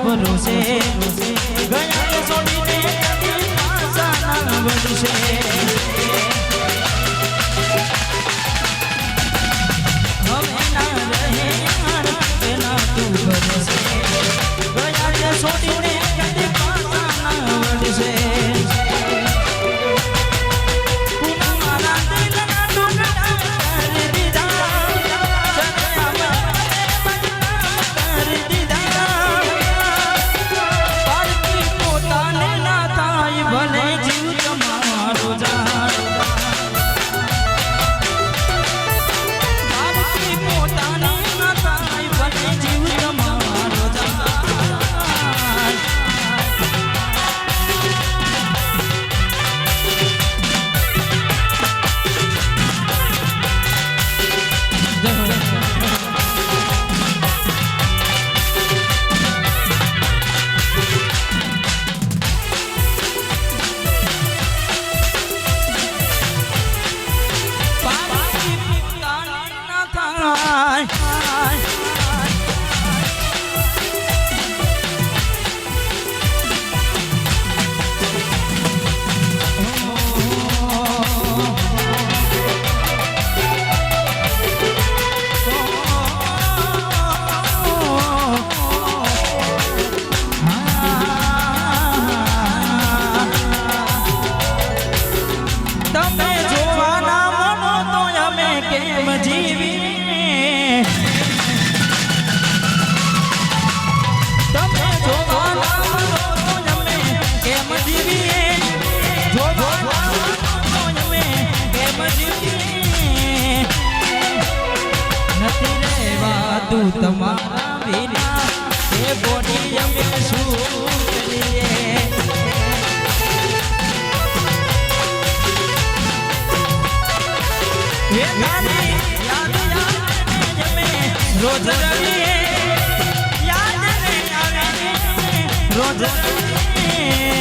ભરોસે ગયા છોડીને પાછા ના વળશે હવે ના રહે પેલા તું ભરોસે ગયા છોડીને પાછા ના વળશે તું તમારા વિના એ બોડી અમે શું કરીએ એ તારી યાદ અમે રોજ રહીએ યાદ ને આવે રોજ રહીએ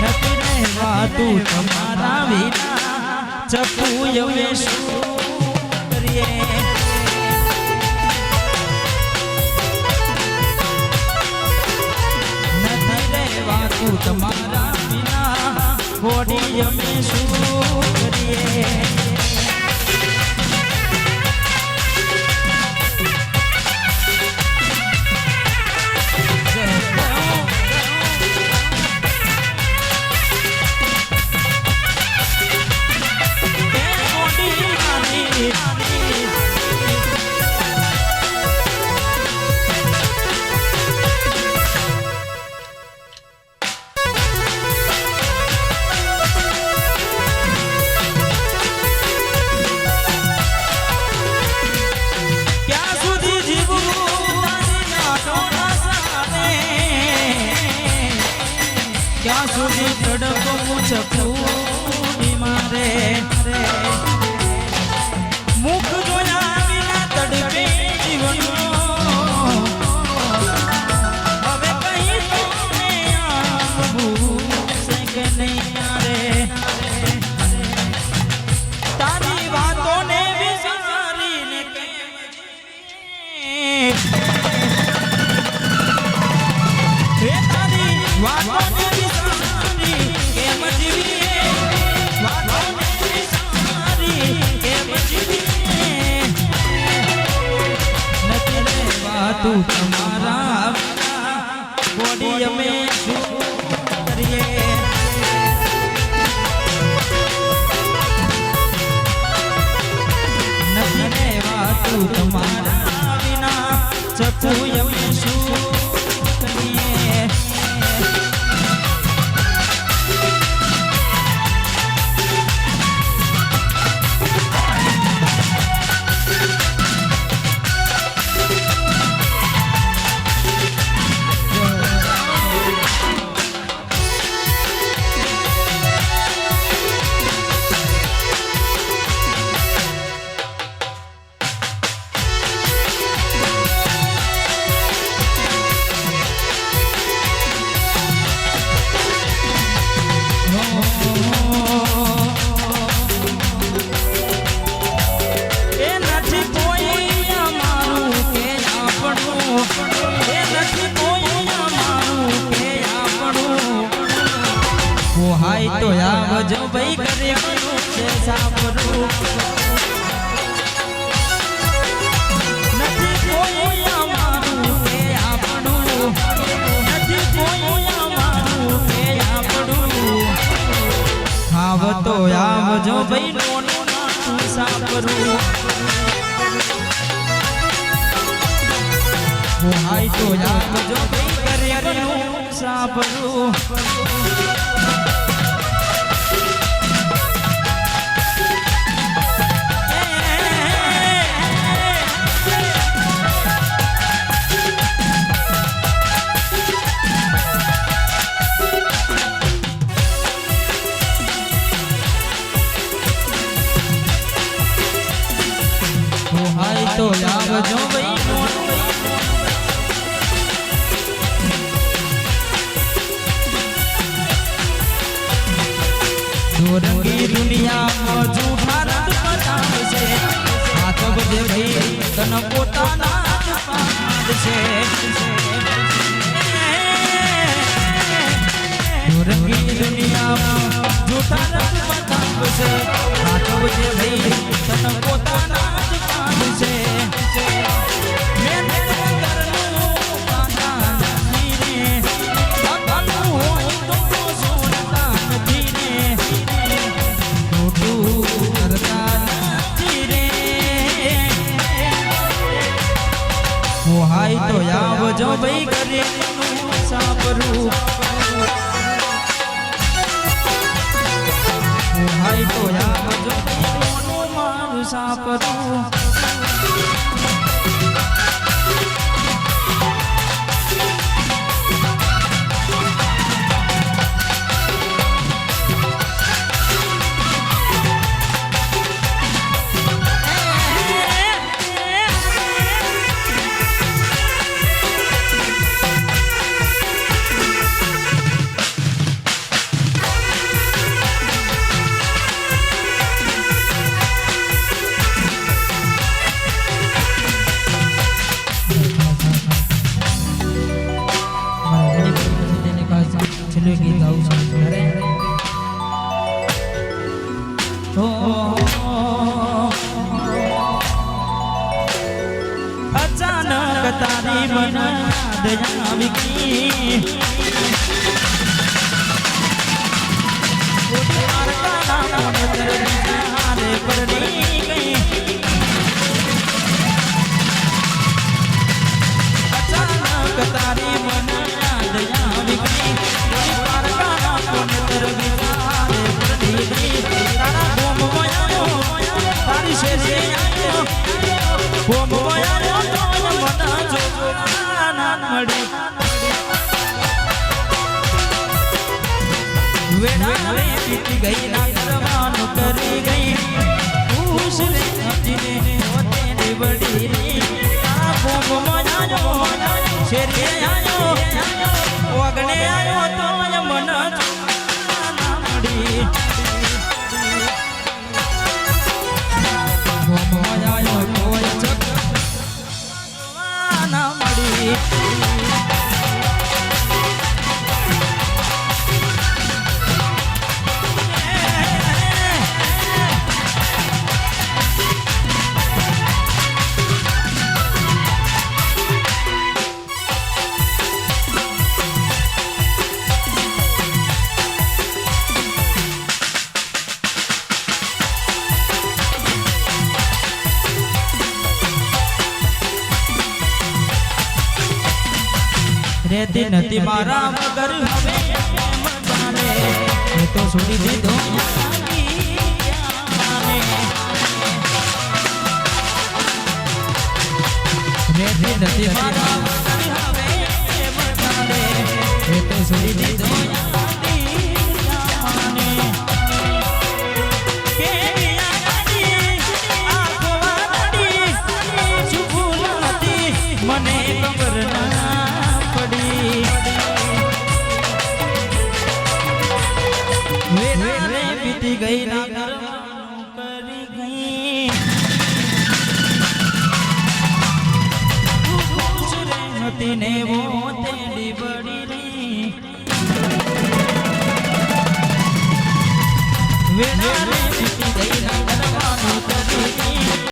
નથી રહેવા તું તમારા વિના ચપુ અમે શું કરીએ તું તમારા વિના બોડી અમે શું કરીએ ક્યાં સુધી તડકો ચકુડી મારે મુખ જોયા વિના તડપે જીવનો હવે કઈ તમને આવવું છે કે નહીં રે તારી વાતોને વિચારીને તારી વાતોને તું તમારા બોડી અમે શું કરીએ નથી રહેવા તું તમારા વિના ચપુ અમે શું કરીએ ભાઈ કરે છે સાંભળું નથી કોઈ અમારું કે આપણું નથી કોઈ અમારું કે આપણું આવતો આવજો ભાઈ નોનું નાનું સાંભળું હાય તો આવજો ભાઈ કરે સાંભળું તો આવજો ભાઈ દોરંગી દુનિયામાં જૂઠા રંગ બતાવશે હાથ બધે ભાઈ તન પોતાના જ પાડશે દોરંગી દુનિયામાં જૂઠા રંગ બતાવશે હાથ બધે ભાઈ તન પોતાના છે હાય તો આવજો ભાઈ કરે સાંભળું હાય તો આવજો મારું સાંભળું અચાનક તારી મન દયા વિકી પરડી ગઈ અચાનક તારી મન દયા વિકી તારી શેરી વેડાવે પીતી ગઈ ના કરવાનું કરી ગઈ ખુશ રે નદીને હોતે નીવડી તારા ભોગમાં આયો શેરી આયો ઓગણે આયો તો મન ના મળી ભોગમાં આયો તો ના મળી રહેતી નથી મારા વગર હવે મજાને એ તો છોડી દીધો રહેતી નથી મારા વગર હવે મજાને એ તો છોડી દીધો મને ખબર ના પડી વેરાને બીતી ગઈ ના કરવાનું કરી ગઈ ખુશ રે હતી ને વો તેડી બડી રહી વેળાને જીતી દઈ